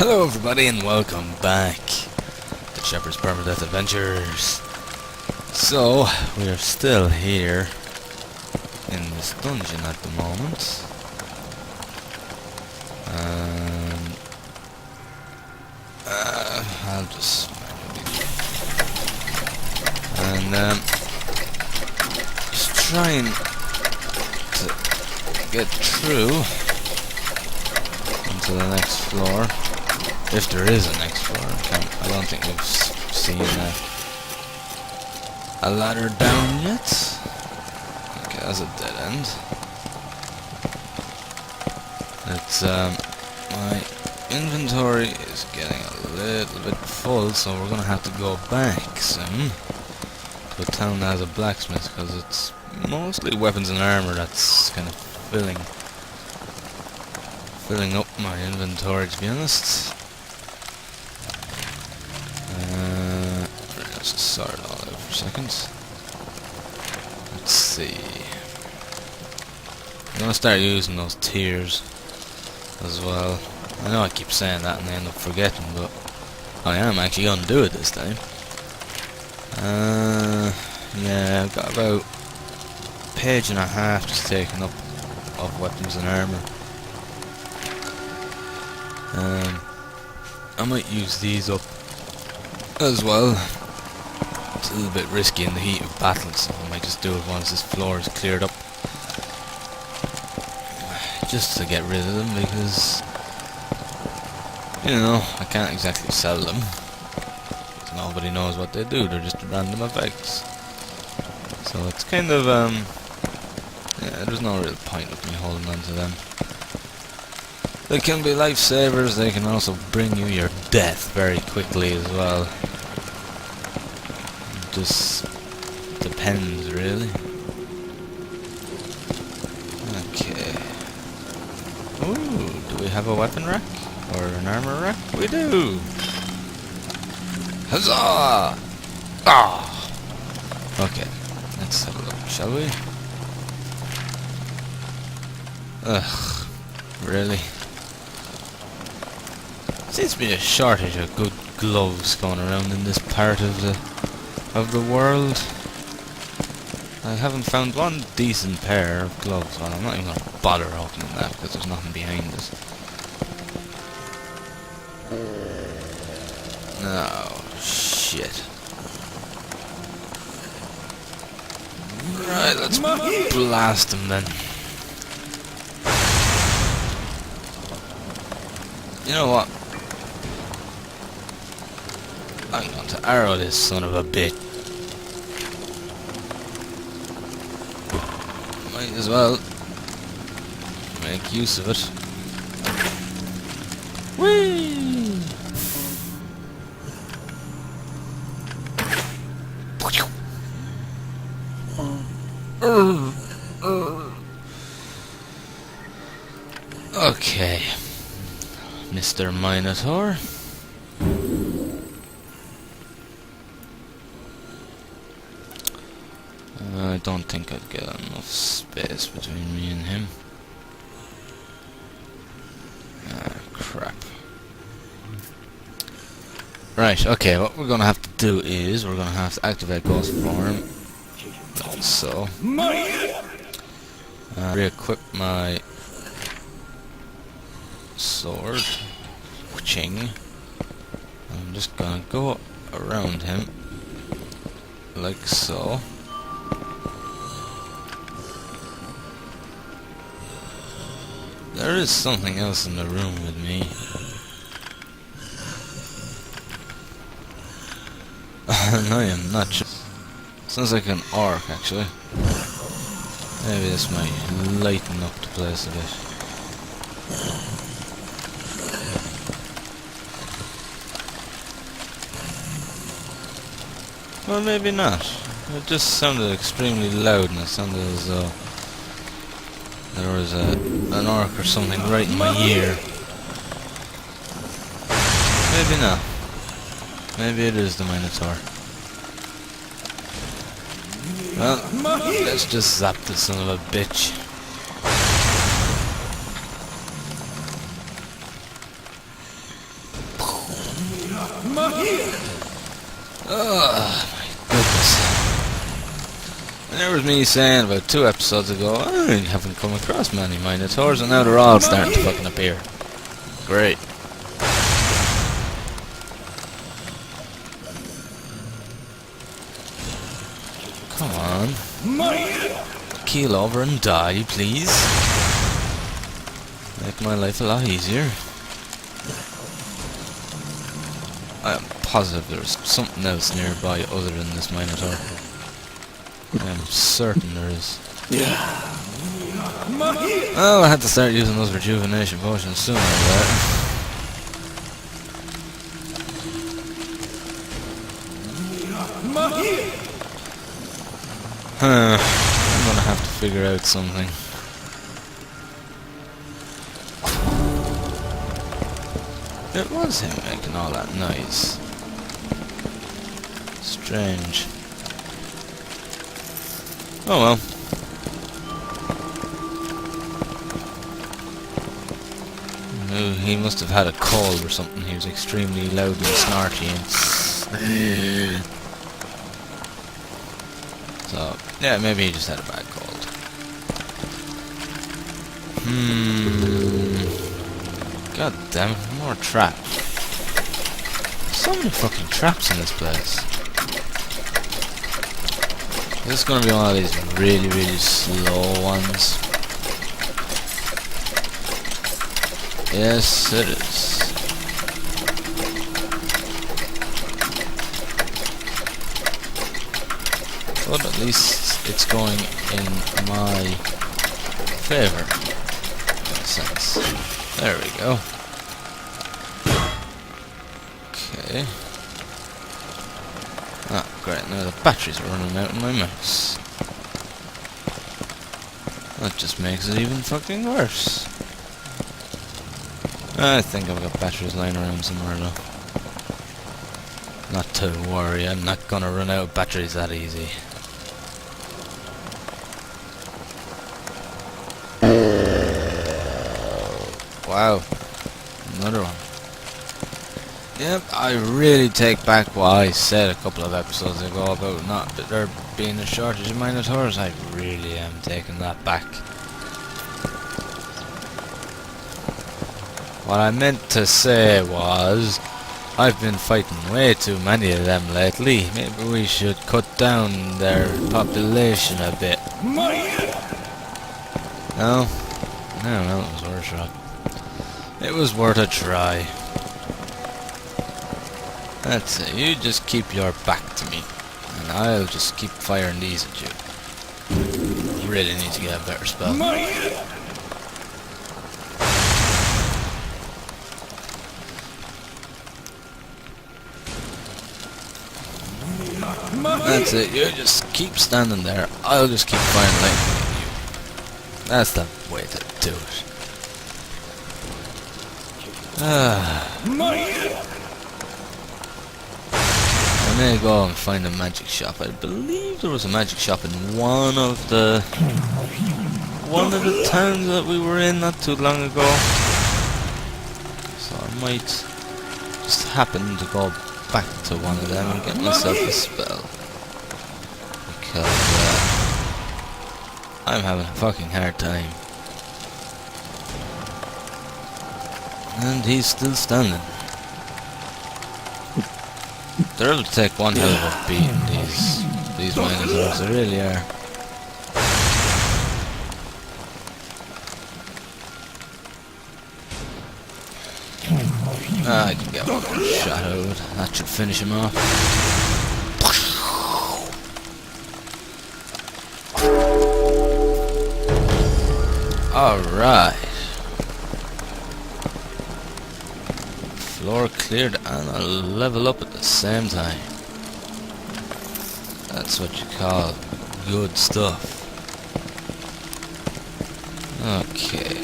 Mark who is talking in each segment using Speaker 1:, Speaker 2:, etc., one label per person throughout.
Speaker 1: Hello everybody and welcome back to Shepherd's Permadeath Adventures. So, we are still here in this dungeon at the moment. I'll just just trying to get through into the next floor. If there is a next floor, I don't think we've seen a ladder down yet. Okay, that's a dead end. It's my inventory is getting a little bit full, so we're gonna have to go back soon to a town that has a blacksmith, because it's mostly weapons and armor that's kind of filling up my inventory, to be honest. Let's just sort it all out for a second. Let's see. I'm gonna start using those tiers as well. I know I keep saying that and I end up forgetting, but I am actually gonna do it this time. Yeah, I've got about a page and a half just taken up of weapons and armor. I might use these up as well. It's a little bit risky in the heat of battle, so I might just do it once this floor is cleared up, just to get rid of them, because you know, I can't exactly sell them. Nobody knows what they do, they're just random effects. So it's kind of yeah, there's no real point of me holding on to them. They can be lifesavers, they can also bring you your death very quickly as well. It just depends, really. Okay. Ooh, do we have a weapon rack? Or an armor rack? We do! Huzzah! Ah! Okay, let's have a look, shall we? Ugh, really? Seems to be a shortage of good gloves going around in this part of the world. I haven't found one decent pair of gloves. Well, I'm not even going to bother opening that because there's nothing behind it. Oh, shit. Right, let's blast him then. You know what? I'm going to arrow this son of a bitch. Might as well make use of it. Whee! Okay, Mr. Minotaur. I don't think I'd get enough space between me and him. Ah, crap. Right, okay, what we're gonna have to do is we're gonna have to activate Ghost Form. Like so. Re-equip my sword. Ching. I'm just gonna go around him like so. There is something else in the room with me. I am not sure. Sounds like an orc, actually. Maybe this might lighten up the place a bit. Well, maybe not. It just sounded extremely loud, and it sounded as though there was an orc or something right in my ear. Maybe not. Maybe it is the Minotaur. Well, let's just zap this son of a bitch. Oh my goodness. And there was me saying about 2 episodes ago, I haven't come across many Minotaurs, and now they're all starting to fucking appear. Great. Come on. Keel over and die, please. Make my life a lot easier. I am positive there's something else nearby other than this Minotaur. I am certain there is. Well, I had to start using those rejuvenation potions sooner or later. I'm gonna have to figure out something. It was him making all that noise. Strange. Oh well. No, he must have had a cold or something. He was extremely loud and snarky and so, yeah, maybe he just had a bad cold. God damn it, more traps. So many fucking traps in this place. This is gonna be one of these really, really slow ones. Yes, it is. But at least it's going in my favor, in a sense. There we go. Okay. Ah, great, now the batteries are running out in my mouse. That just makes it even fucking worse. I think I've got batteries lying around somewhere though. Not to worry, I'm not gonna run out of batteries that easy. Wow, another one. Yep, I really take back what I said a couple of episodes ago about not there being a shortage of Minotaurs. I really am taking that back. What I meant to say was, I've been fighting way too many of them lately. Maybe we should cut down their population a bit. No? No, well, it was worth a shot. It was worth a try. That's it, you just keep your back to me, and I'll just keep firing these at you. Really need to get a better spell. That's it, you just keep standing there, I'll just keep firing lightning at you. That's the way to do it. I may go and find a magic shop. I believe there was a magic shop in one of the towns that we were in not too long ago. So I might just happen to go back to one of them and get myself a spell. Because I'm having a fucking hard time. And he's still standing. They'll take one hell of a beating, these Minotaurs, they really are. Ah, I can get one more shot out. That should finish him off. Alright. Floor cleared and a level up at the same time. That's what you call good stuff. Okay.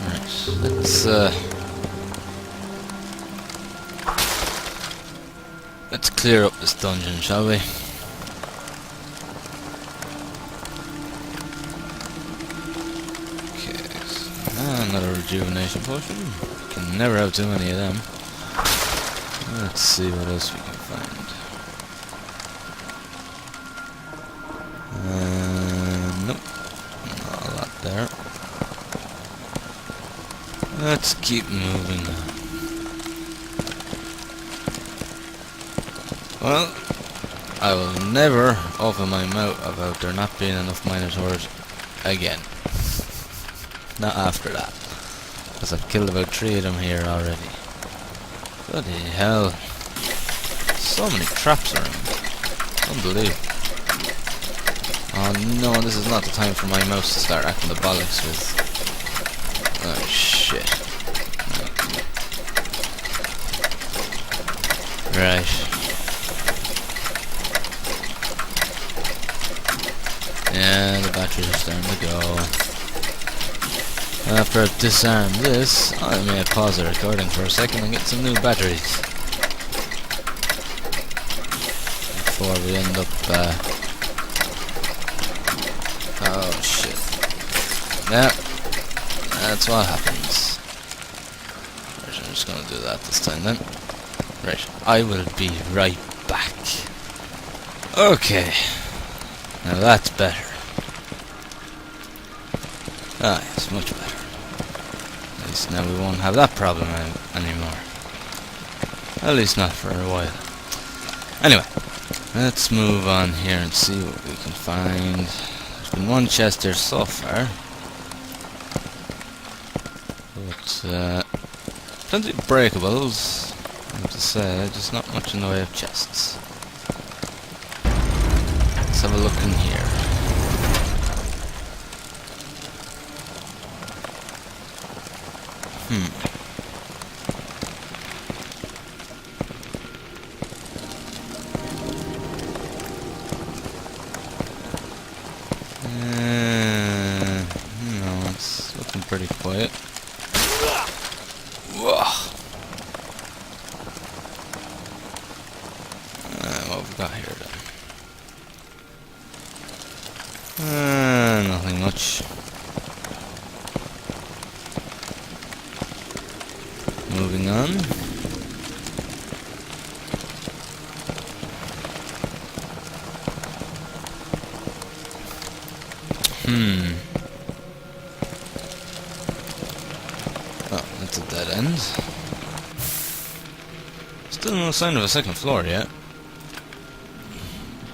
Speaker 1: Alright, let's clear up this dungeon, shall we? Another rejuvenation potion. Can never have too many of them. Let's see what else we can find. Nope. Not a lot there. Let's keep moving on. Well, I will never open my mouth about there not being enough Minotaurs again. Not after that. Because I've killed about 3 of them here already. Bloody hell. So many traps around. Unbelievable. Oh no, this is not the time for my mouse to start acting the bollocks with. Oh shit. Right. Yeah, the batteries are starting to go. After I've disarmed this, I may pause the recording for a second and get some new batteries. Before we end up, oh shit. Yeah, that's what happens. Right, I'm just gonna do that this time then. Right, I will be right back. Okay. Now that's better. Ah, yes, much better. At least now we won't have that problem anymore. At least not for a while. Anyway, let's move on here and see what we can find. There's been one chest here so far. But, plenty of breakables, I have to say, just not much in the way of chests. Let's have a look in here. No, it's looking pretty quiet. Whoa. What have we got here then? Nothing much. Moving on. Oh, that's a dead end. Still no sign of a second floor yet.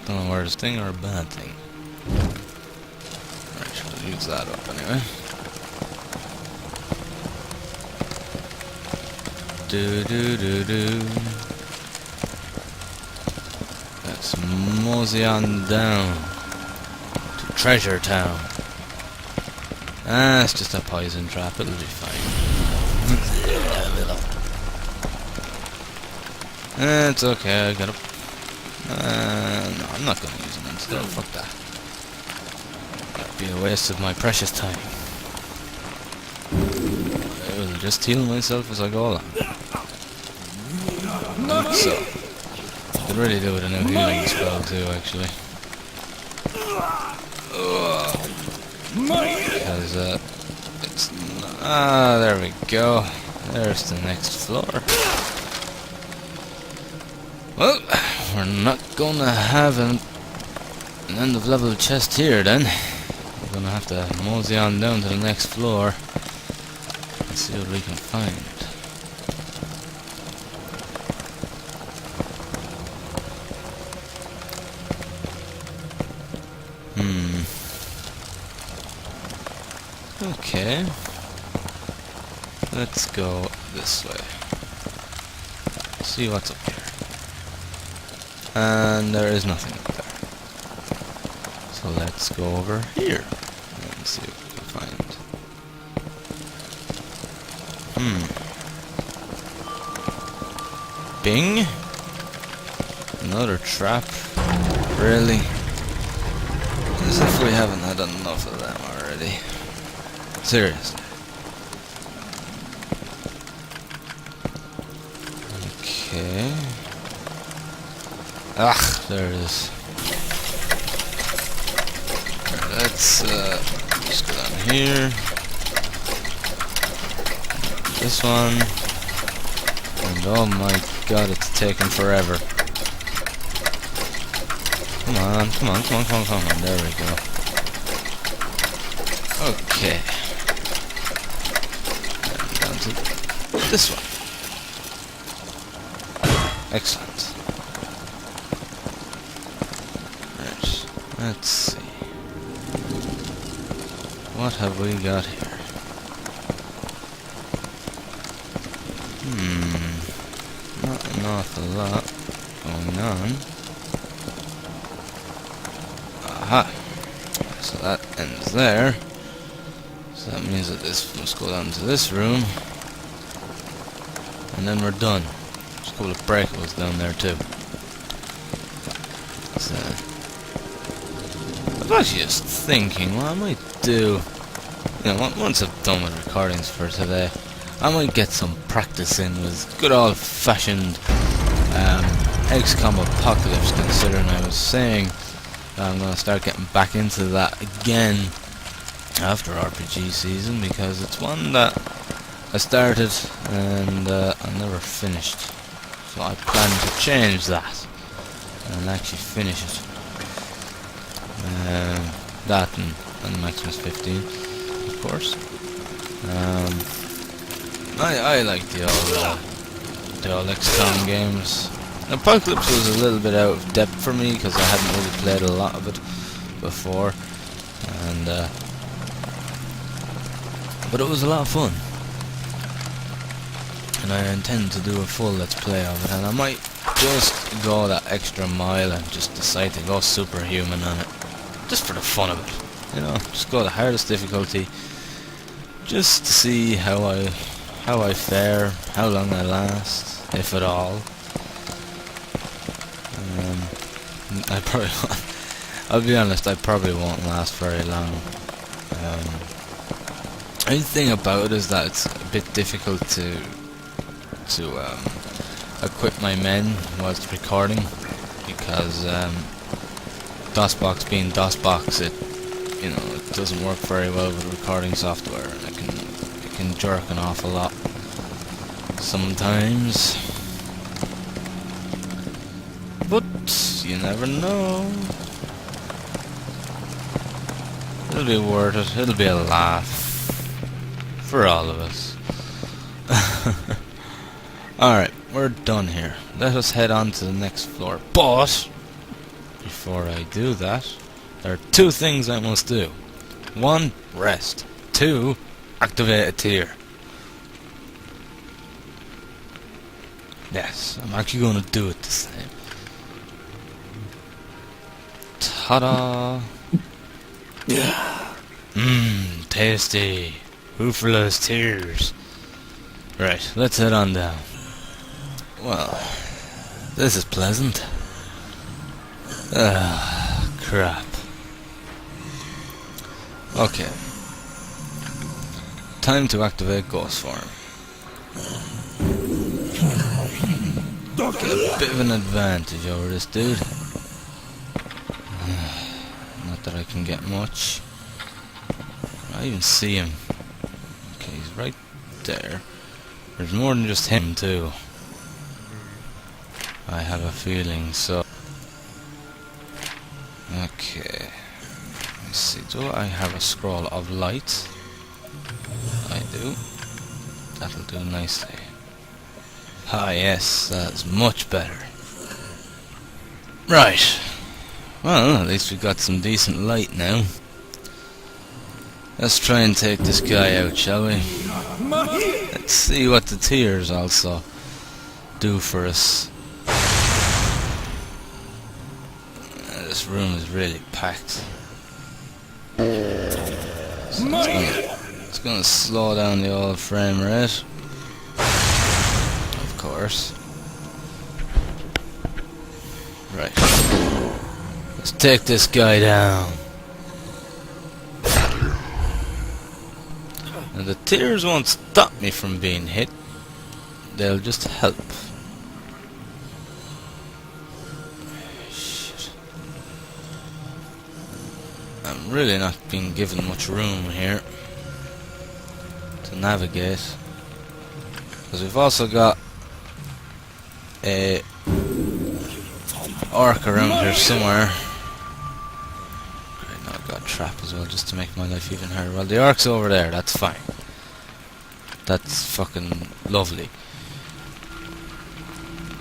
Speaker 1: Don't know whether it's a thing or a bad thing. Right, we'll use that up anyway. Let's mosey on down to Treasure Town. Ah, it's just a poison trap, it'll be fine. It's okay, I got up. No, I'm not gonna use them instead, fuck that. That'd be a waste of my precious time. I will just heal myself as I go along. Like so. I could really do with a new healing spell too, actually. Because, it's... there we go. There's the next floor. Well, we're not gonna have an end of level chest here then. We're gonna have to mosey on down to the next floor and see what we can find. Okay. Let's go this way. See what's up here. And there is nothing up there. So let's go over here and see what we can find. Bing? Another trap? Really? As if we haven't had enough of them already. Seriously. Okay. Ah, there it is. Let's just go down here. this one. And oh my god, it's taking forever. Come on, come on, come on, come on, come on. There we go. Okay. And down to this one. Excellent. Right. Let's see. What have we got here? Not an awful lot going on. Aha! So that ends there. So that means that this must go down to this room. And then we're done. There's a couple of breakables down there too. So I was actually just thinking what I might do. You know, once I've done with recordings for today, I might get some practice in with good old-fashioned XCOM Apocalypse, considering I was saying I'm going to start getting back into that again after RPG season, because it's one that I started and I never finished. So I plan to change that and actually finish it. That and Maximus 15, of course. I like the old XCOM games. Apocalypse was a little bit out of depth for me because I hadn't really played a lot of it before, and but it was a lot of fun, and I intend to do a full let's play of it, and I might just go that extra mile and just decide to go superhuman on it, just for the fun of it, you know, just go the hardest difficulty, just to see how I fare, how long I last, if at all. I probably won't. I'll be honest, I probably won't last very long. The only thing about it is that it's a bit difficult to equip my men whilst recording, because DOSBox being DOSBox, it doesn't work very well with recording software, and it can jerk an awful lot sometimes. But you never know. It'll be worth it. It'll be a laugh for all of us. Alright, we're done here. Let us head on to the next floor. But before I do that, there are two things I must do. 1, rest. 2, activate a tier. Yes, I'm actually going to do it this time. Ta-da! Mmm, tasty. Hoofless tears. Right, let's head on down. Well, this is pleasant. Ah, crap. Okay. Time to activate Ghost Form. Get a bit of an advantage over this dude. Not that I can get much. I even see him. Okay, he's right there. There's more than just him too, I have a feeling, so... Okay. Let's see, do I have a scroll of light? I do. That'll do nicely. Ah yes, that's much better. Right. Well, at least we've got some decent light now. Let's try and take this guy out, shall we? Let's see what the tears also do for us. This room is really packed. So it's gonna slow down the old frame rate. Of course. Right. Let's take this guy down. And the tears won't stop me from being hit. They'll just help. Shit. I'm really not being given much room here to navigate. Because we've also got a orc around here somewhere. Great, now I've got a trap as well, just to make my life even harder. Well, the orc's over there, that's fine. That's fucking lovely.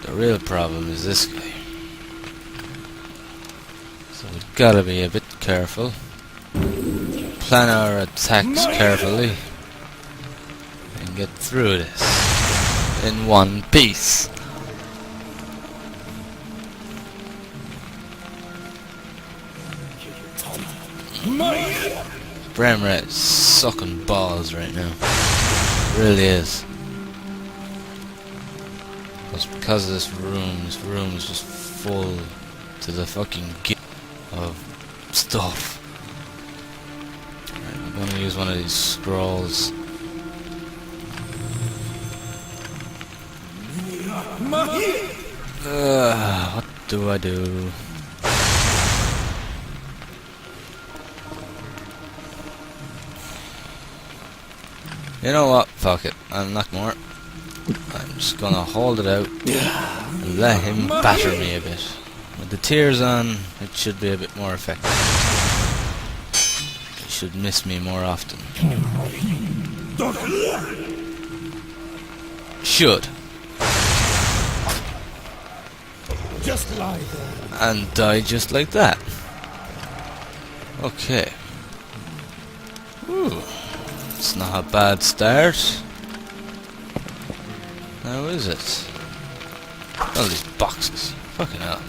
Speaker 1: The real problem is this guy. So we've gotta be a bit careful. Plan our attacks carefully. And get through this in one piece. Frame rate is sucking balls right now. It really is. Because of this room is just full to the fucking git of stuff. Right, I'm gonna use one of these scrolls. What do I do? You know what? Fuck it. I'll knock more. I'm just gonna hold it out and let him batter me a bit. With the tears on, it should be a bit more effective. He should miss me more often. Should.
Speaker 2: Just lie there.
Speaker 1: And die just like that. Okay. Ooh. It's not a bad start. How is it? All these boxes. Fucking hell.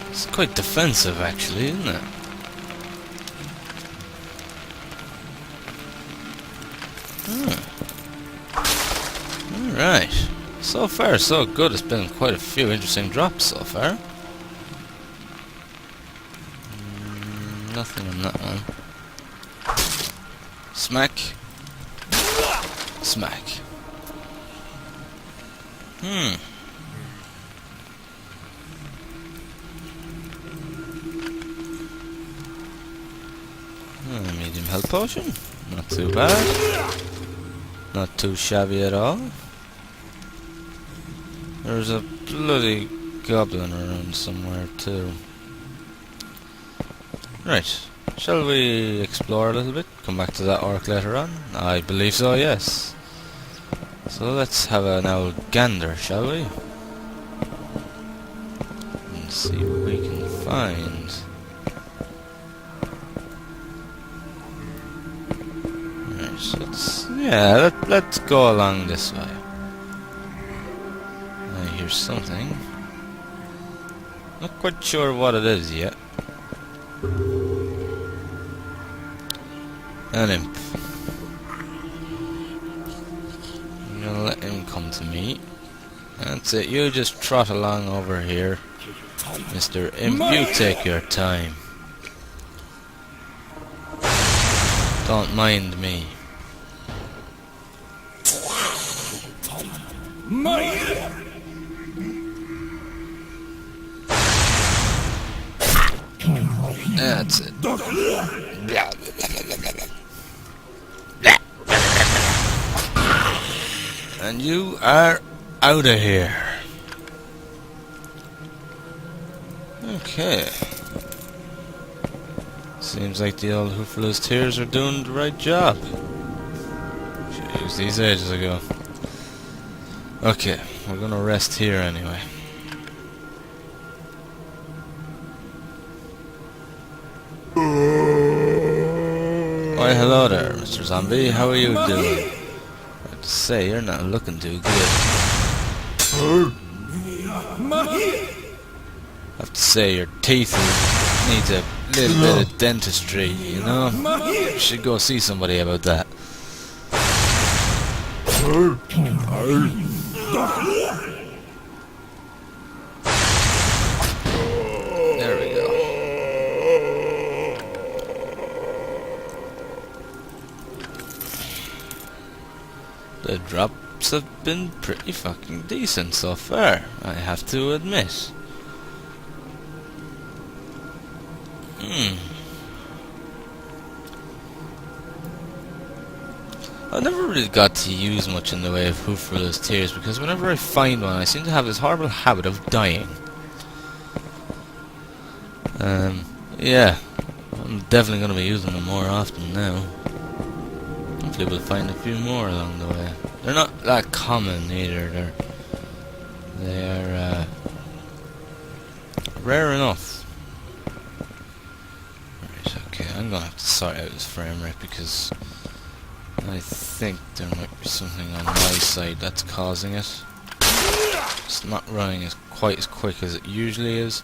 Speaker 1: It's quite defensive actually, isn't it? Alright. So far so good. It's been quite a few interesting drops so far. Nothing on that one. Smack. Smack. Medium health potion. Not too bad. Not too shabby at all. There's a bloody goblin around somewhere too. Right. Shall we explore a little bit? Come back to that orc later on? I believe so, yes. So let's have an old gander, shall we? And see what we can find. Right, let's go along this way. I hear something. Not quite sure what it is yet. An imp. I'm gonna let him come to me. That's it, you just trot along over here. Mr. Imp, you take your time. Don't mind me. That's it. And you are out of here. Okay. Seems like the old Hoofless tears are doing the right job. Should use these ages ago. Okay, we're gonna rest here anyway. Why hello there, Mr. Zombie, how are you doing? I have to say, you're not looking too good. I have to say, your teeth need a little bit of dentistry, you know? You should go see somebody about that. There we go. The drops have been pretty fucking decent so far, I have to admit. I never really got to use much in the way of Hooferless Tears because whenever I find one, I seem to have this horrible habit of dying. Yeah, I'm definitely going to be using them more often now. Hopefully we'll find a few more along the way. They're not that common either. They're rare enough. Right, okay, I'm going to have to sort out this frame rate because I think there might be something on my side that's causing it. It's not running quite as quick as it usually is.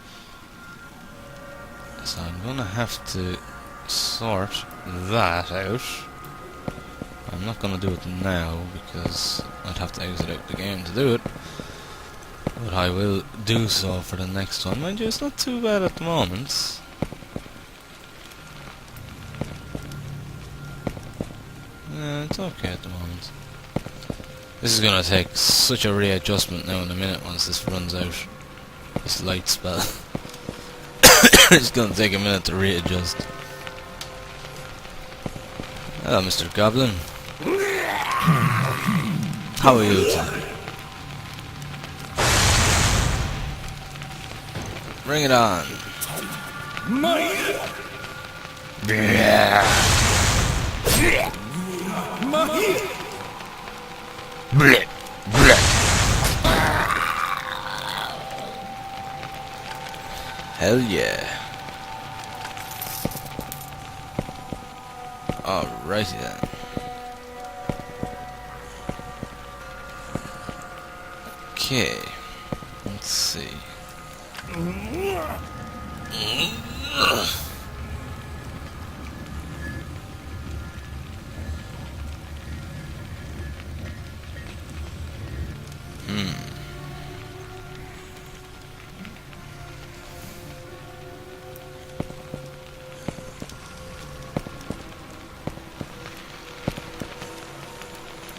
Speaker 1: So I'm going to have to sort that out. I'm not going to do it now because I'd have to exit out the game to do it. But I will do so for the next one. Mind you, it's not too bad at the moment. Yeah, it's okay at the moment. This is going to take such a readjustment now in a minute once this runs out. This light spell. It's going to take a minute to readjust. Hello, Mr. Goblin. How are you today? Bring it on. Blech, blech. Hell yeah. Alrighty then. Okay. Let's see.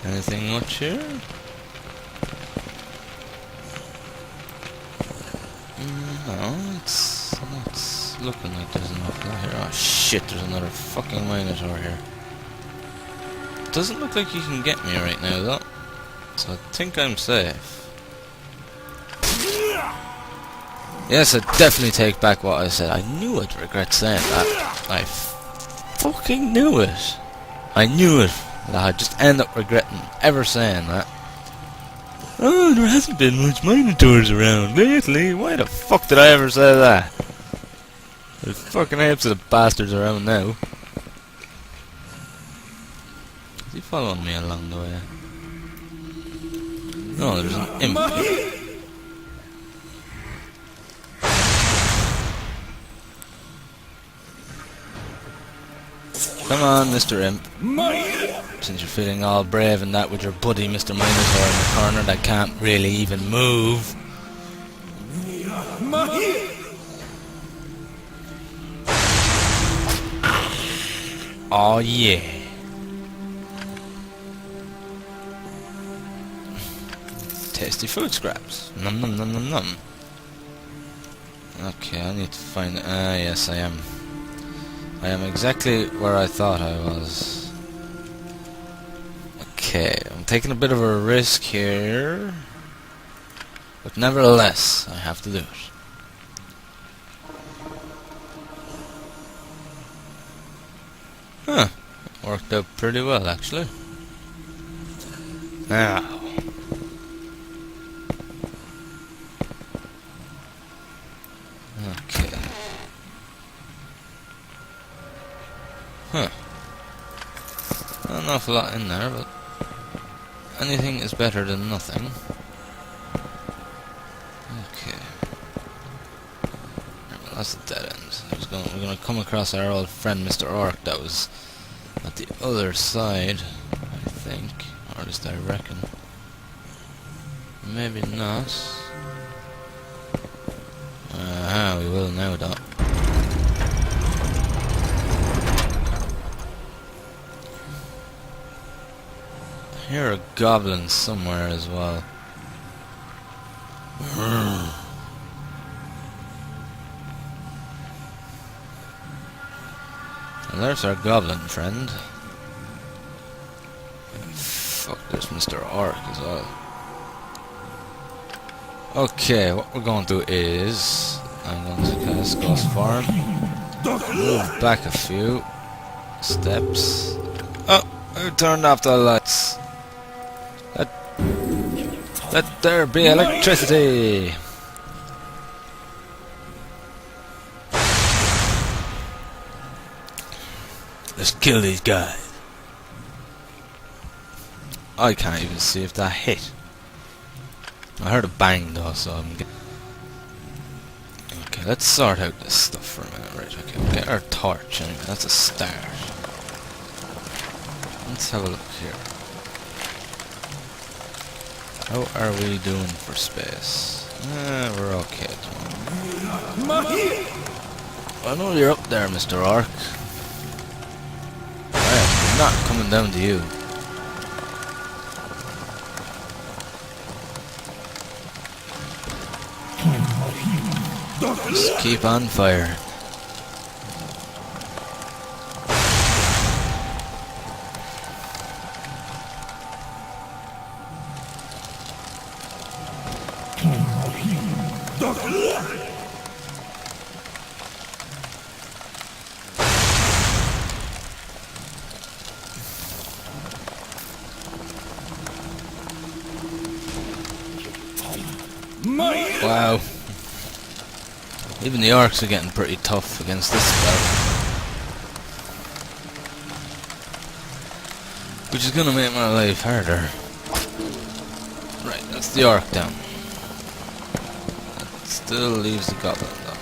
Speaker 1: Anything much here? No, it's not looking like there's enough here. Oh shit, there's another fucking Minotaur here. Doesn't look like you can get me right now though. So I think I'm safe. Yes, I definitely take back what I said. I knew I'd regret saying that. I fucking knew it. I knew it. That I'd just end up regretting ever saying that. Oh, there hasn't been much Minotaurs around lately. Why the fuck did I ever say that? There's fucking apes of the bastards around now. Is he following me along the way? No, there's an imp. Come on, Mr. Imp. Since you're feeling all brave and that with your buddy Mr. Minotaur in the corner that can't really even move. Oh yeah. Tasty food scraps. Num num num num num. Okay, I need to find... yes I am. I am exactly where I thought I was. Okay, I'm taking a bit of a risk here. But nevertheless, I have to do it. Huh. Worked out pretty well, actually. Now. Okay. Huh. Not an awful lot in there, but anything is better than nothing. Okay. Well, that's a dead end. We're gonna come across our old friend Mr. Orc that was at the other side, I think. Or at least I reckon. Maybe not. We will now, though. I hear a goblin somewhere as well. And there's our goblin friend. fuck, there's Mr. Orc as well. Okay, what we're going to do is I'm going to cast Ghost Form, move back a few steps. Oh, who turned off the lights? Let there be electricity! Let's kill these guys. I can't even see if that hit. I heard a bang though, so I'm getting... Okay, let's sort out this stuff for a minute. Right, okay, we'll get our torch anyway, that's a start. Let's have a look here. How are we doing for space? We're okay at the moment. I know you're up there, Mr. Orc. I am not coming down to you. Just keep on firing. Wow. Even the orcs are getting pretty tough against this spell. Which is gonna make my life harder. Right, that's the orc down. That still leaves the goblin though.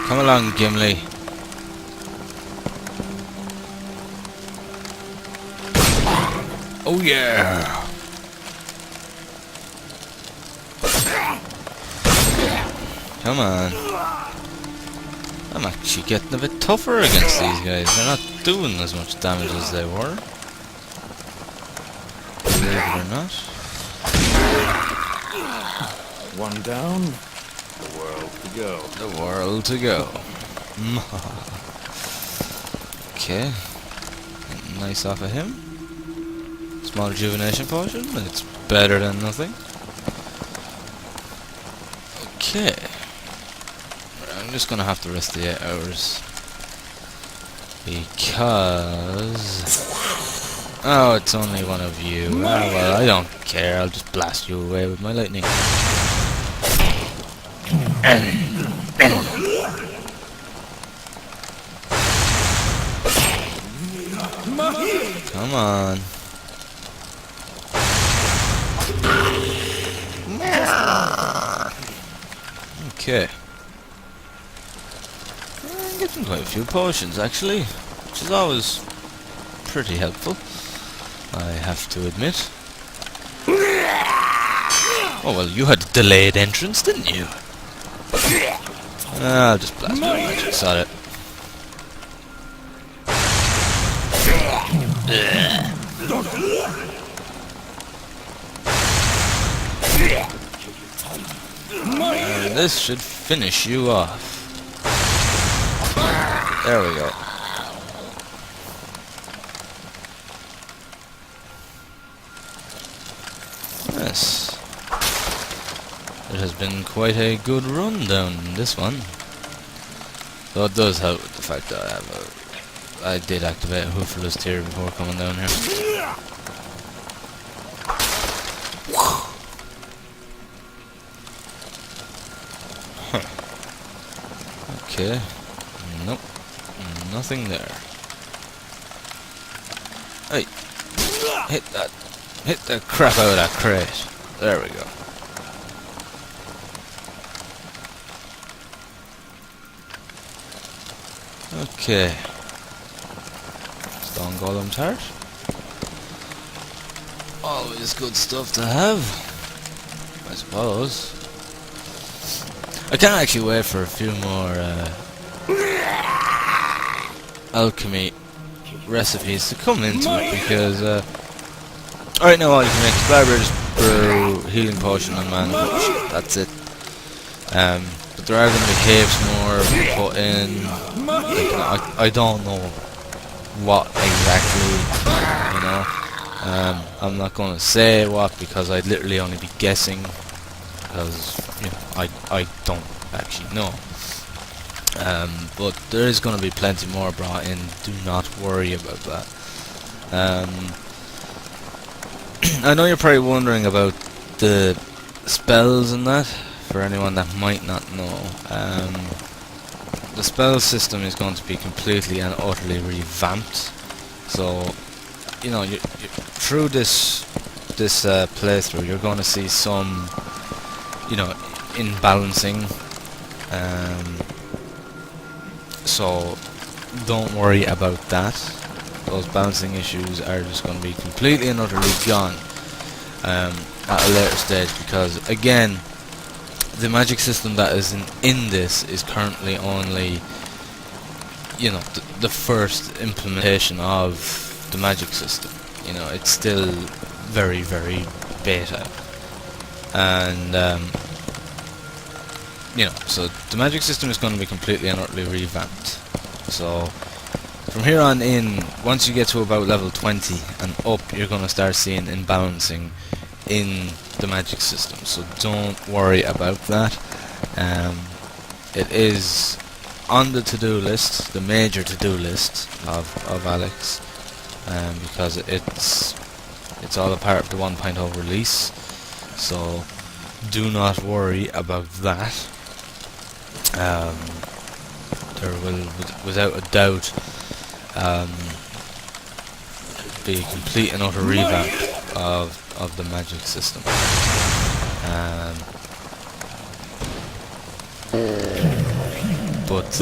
Speaker 1: Come along, Gimli. Oh yeah! Come on. I'm actually getting a bit tougher against these guys. They're not doing as much damage as they were. Believe it or not.
Speaker 2: One down. The world to go.
Speaker 1: The world to go. Okay. Nice off of him. Small rejuvenation potion. It's better than nothing. Okay. I'm just gonna have to rest the 8 hours. Because... Oh, it's only one of you. Oh, well, I don't care. I'll just blast you away with my lightning. Come on. Okay. I'm getting quite a few potions actually, which is always pretty helpful, I have to admit. Oh well, you had a delayed entrance, didn't you? I'll just blast my magic, sod it. This should finish you off. There we go. Yes. It has been quite a good run down this one. Though it does help with the fact that I did activate a Hoofless tier before coming down here. Okay. Nope. Nothing there. Hey. Hit that. Hit the crap out of that crate. There we go. Okay. Stone Golem's heart. Always good stuff to have, I suppose. I can't actually wait for a few more alchemy recipes to come into it because right now all you can make is Barbarous Brew, Healing Potion and Mana Potion. That's it. But there are going to be heaps more put in. I don't know what exactly, you know. I'm not going to say what, because I'd literally only be guessing, because, you know, I don't actually know. But there is going to be plenty more brought in, do not worry about that. I know you're probably wondering about the spells and that, for anyone that might not know. The spell system is going to be completely and utterly revamped. So, you know, through this playthrough, you're going to see some, you know, imbalancing. So, don't worry about that. Those balancing issues are just going to be completely and utterly gone at a later stage, because again, the magic system that is in this is currently only, you know, the first implementation of the magic system. You know, it's still very, very beta, and you know, so the magic system is going to be completely and utterly revamped. So from here on in, once you get to about level 20 and up, you're going to start seeing imbalancing in the magic system. So don't worry about that. It is on the to-do list, the major to-do list of Alex, because it's all a part of the 1.0 release. So do not worry about that. There will, without a doubt, be a complete and utter revamp of the magic system. But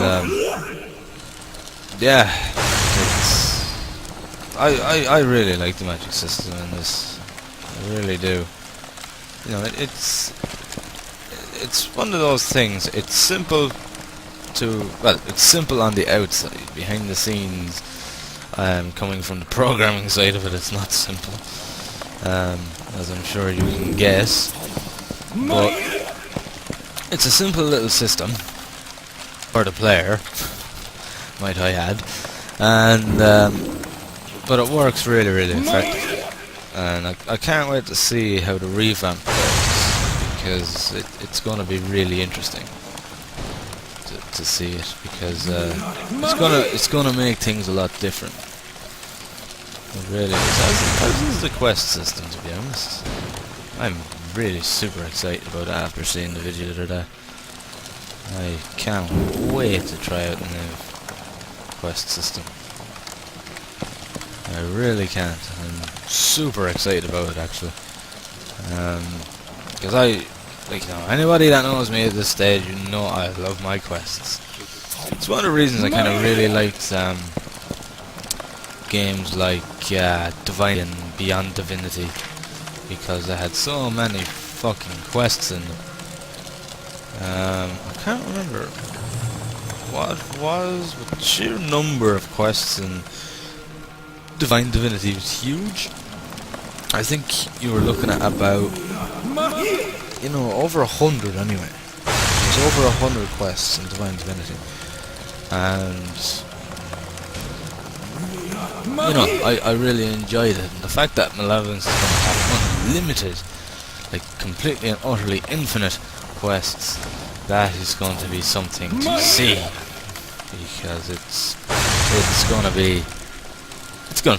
Speaker 1: yeah, I really like the magic system in this. I really do. You know, it's one of those things. It's simple it's simple on the outside. Behind the scenes, coming from the programming side of it, it's not simple, as I'm sure you can guess. But it's a simple little system for the player, might I add, and but it works really, really effectively. And I can't wait to see how the revamp goes, because it's going to be really interesting to see it, because it's gonna make things a lot different. It really is. As is the quest system, to be honest. I'm really super excited about it after seeing the video the other day. I can't wait to try out the new quest system. I really can't. I'm super excited about it, actually. Because like, you know, anybody that knows me at this stage, you know I love my quests. It's one of the reasons I kind of really liked games like Divine and Beyond Divinity, because they had so many fucking quests in them. I can't remember what it was, but the sheer number of quests in Divine Divinity was huge. I think you were looking at about, you know, over 100 anyway. There's over 100 quests in Divine Divinity. And, you know, I really enjoyed it. And the fact that Malevolence is going to have unlimited, like completely and utterly infinite quests, that is going to be something to see. Because it's going to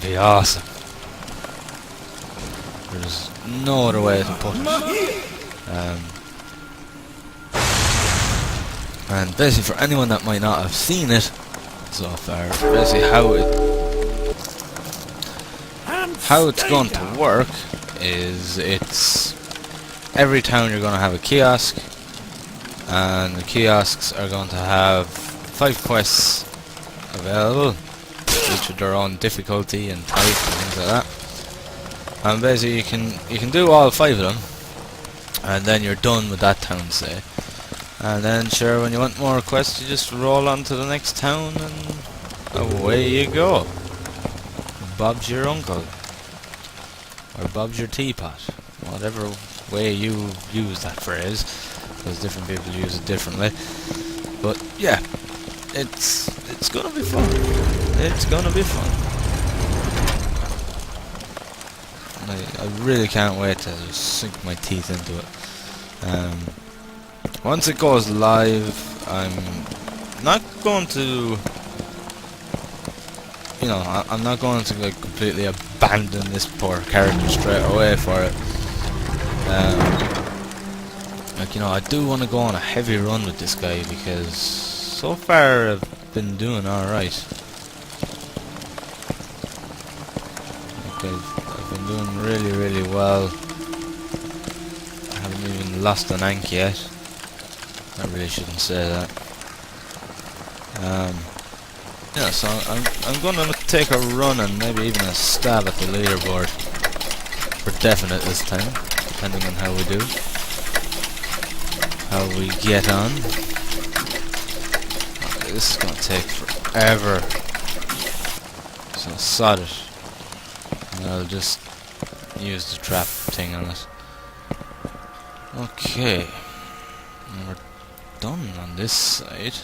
Speaker 1: be awesome. There's no other way to put it. And basically, for anyone that might not have seen it so far, basically how it's going to work is, it's every town you're going to have a kiosk, and the kiosks are going to have 5 quests available, each with their own difficulty and type and things like that. And basically you can do all 5 of them, and then you're done with that town, say. And then sure, when you want more quests, you just roll on to the next town and away you go. Bob's your uncle. Or Bob's your teapot. Whatever way you use that phrase, because different people use it differently. But yeah, it's gonna be fun. It's gonna be fun. I really can't wait to just sink my teeth into it. Once it goes live, I'm not going to, you know, I'm not going to like completely abandon this poor character straight away for it. Like, you know, I do want to go on a heavy run with this guy because so far I've been doing alright. Like I've been doing really, really well. I haven't even lost an ank yet. I really shouldn't say that. Yeah, so I'm gonna take a run and maybe even a stab at the leaderboard for definite this time, depending on how we do. How we get on. Okay, this is gonna take forever. So sod it. And I'll just use the trap thing on it. Okay. And we're done on this side.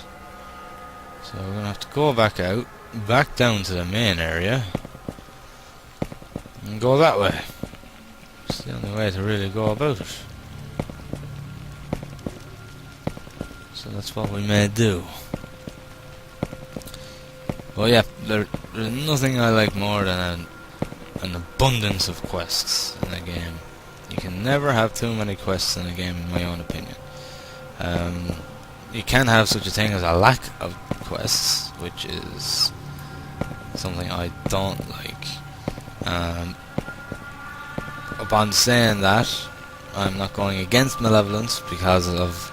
Speaker 1: So we're gonna have to go back out, back down to the main area, and go that way. It's the only way to really go about it. So that's what we may do. Well, yeah, there's nothing I like more than an abundance of quests in a game. You can never have too many quests in a game, in my own opinion. You can have such a thing as a lack of quests, which is something I don't like. Upon saying that, I'm not going against Malevolence because of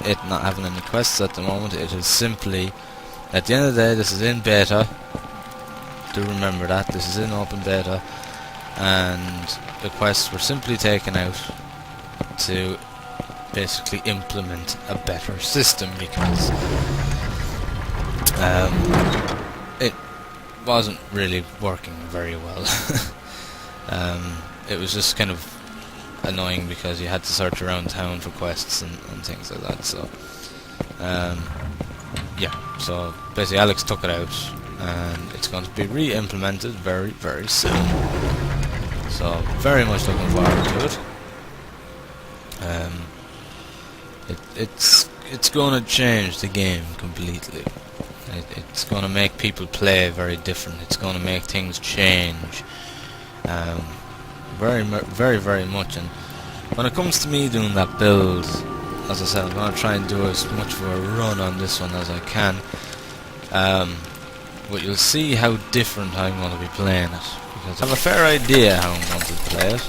Speaker 1: it not having any quests at the moment. It is simply, at the end of the day, this is in beta. Do remember that, this is in open beta, and the quests were simply taken out to basically implement a better system because it wasn't really working very well. It was just kind of annoying because you had to search around town for quests and things like that. So yeah, so basically Alex took it out and it's going to be re-implemented very, very soon. So very much looking forward to it. It's going to change the game completely. It's going to make people play very different. It's going to make things change very, very much. And when it comes to me doing that build, as I said, I'm going to try and do as much of a run on this one as I can. But you'll see how different I'm going to be playing it, because I have a fair idea how I'm going to play it.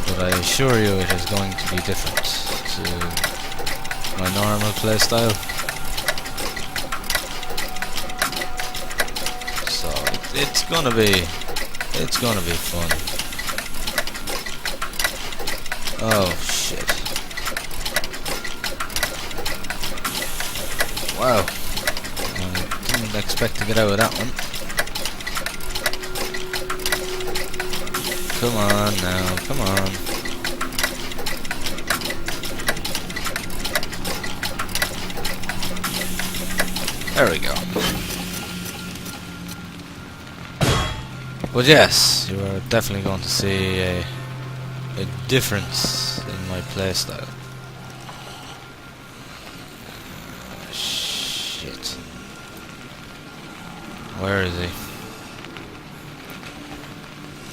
Speaker 1: But I assure you it is going to be different to my normal playstyle. So it's gonna be fun. Oh shit. Wow. I didn't expect to get out of that one. Come on now, come on. There we go. But yes, you are definitely going to see a difference in my playstyle. Shit. Where is he?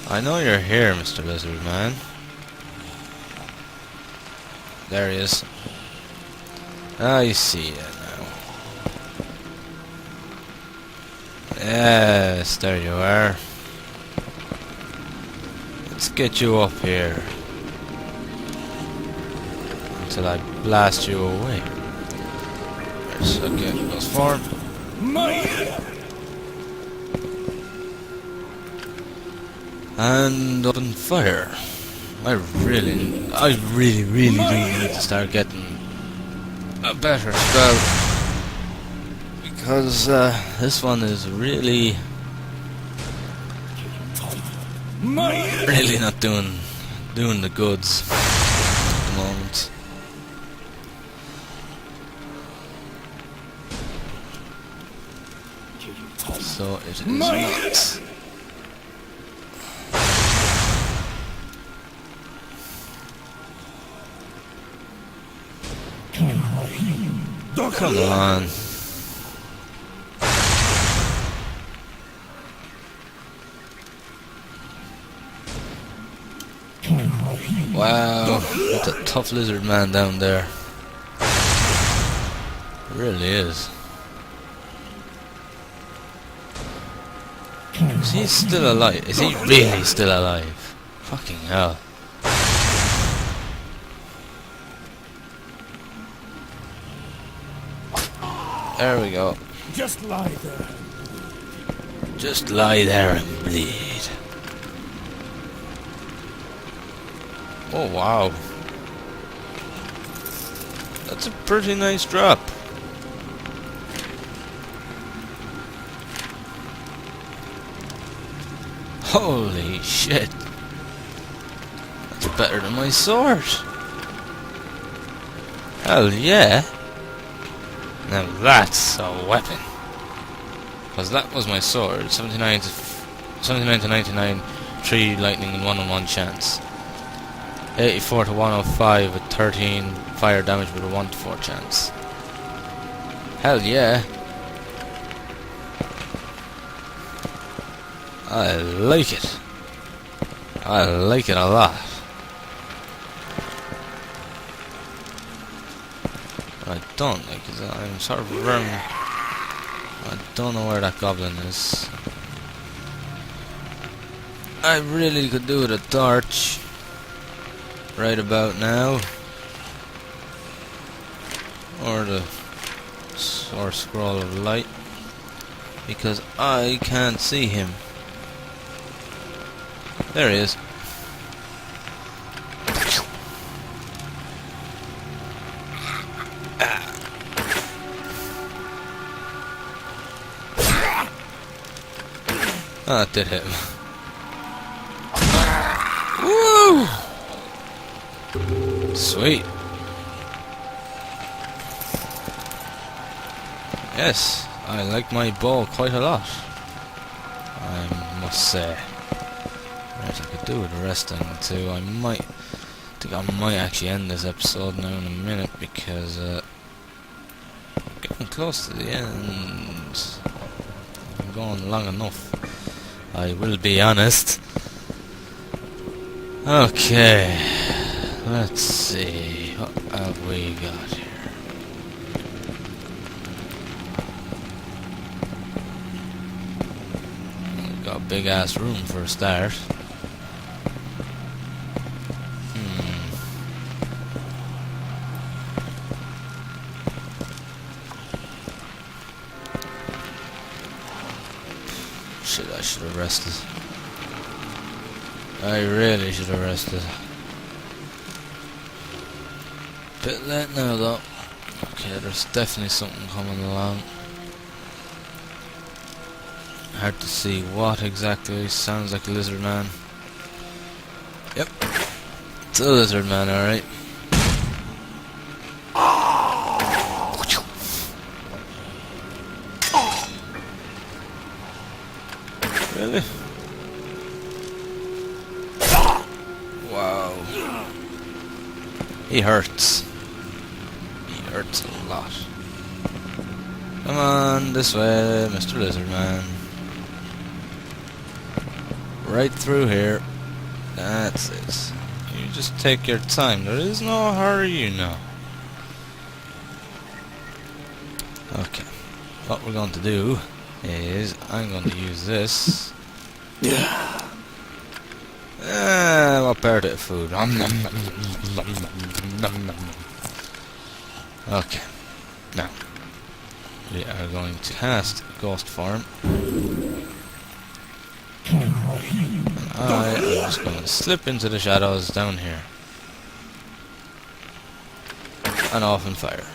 Speaker 1: I know you're here, Mr. Lizard Man. There he is. I see you now. Yes, there you are. Let's get you up here until I blast you away. Yes, okay, goes forward. And open fire. I really need to start getting a better spell, because this one is really not doing the goods at the moment. So it is not. Come on. Wow, that's a tough lizard man down there. It really is. Is he still alive? Is he really still alive? Fucking hell. There we go.
Speaker 2: Just lie there.
Speaker 1: Just lie there and bleed. Oh wow. That's a pretty nice drop. Holy shit. That's better than my sword. Hell yeah. Now that's a weapon. Because that was my sword. 79 to 99, 3 lightning and 1-on-1 chance. 84 to 105 with 13 fire damage with a 1 to 4 chance. Hell yeah. I like it. I like it a lot. What I don't like is that I'm sort of I don't know where that goblin is. I really could do with a torch right about now, or the source scroll of light, because I can't see him. There he is. Oh, that did hit him. Woo! Sweet. Yes, I like my bow quite a lot, I must say. Right, I could do with resting too. I think I might actually end this episode now in a minute, because I'm getting close to the end. I'm going long enough, I will be honest. Okay, let's see, what have we got here? We've got a big ass room for a start. Shit, I should have rested. I really should have rested. Bit late now though. Okay, there's definitely something coming along. Hard to see what exactly. Sounds like a lizard man. Yep. It's a lizard man, alright. Really? Wow. He hurts. He hurts a lot. Come on, this way, Mr. Lizard Man. Right through here. That's it. You just take your time. There is no hurry, you know. Okay. What we're going to do is I'm going to use this. Yeah. What part of food? Okay. Now we are going to cast Ghost Form. And I am just going to slip into the shadows down here. And off and fire.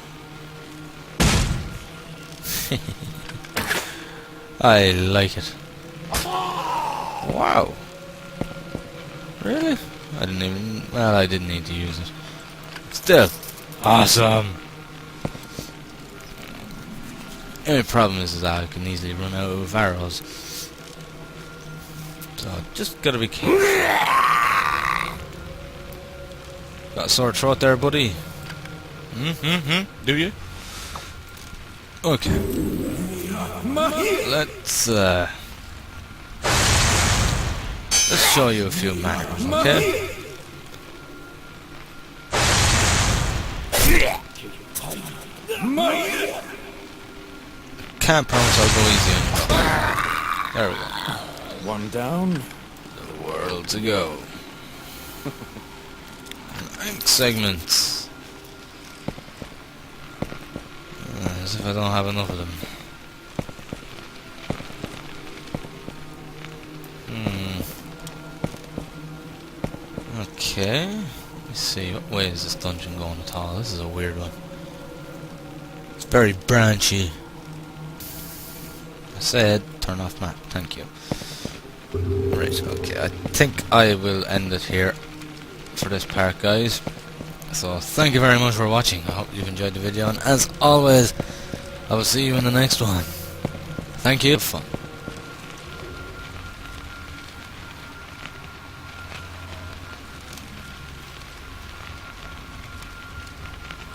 Speaker 1: I like it. Wow. Really? I didn't even... Well, I didn't need to use it. Still. Awesome. The only problem is that I can easily run out of arrows. So, just gotta be careful. Got a sore throat there, buddy? Do you? Okay. Let's show you a few manners, okay? Can't promise I'll go easy on you. There we go.
Speaker 2: One down.
Speaker 1: The world to go. Rank segments. As if I don't have enough of them. Okay. Let's see, what way is this dungeon going at all? This is a weird one. It's very branchy. I said, turn off map, thank you. Right, okay, I think I will end it here for this part, guys. So, thank you very much for watching. I hope you've enjoyed the video, and as always, I will see you in the next one. Thank you. Have fun.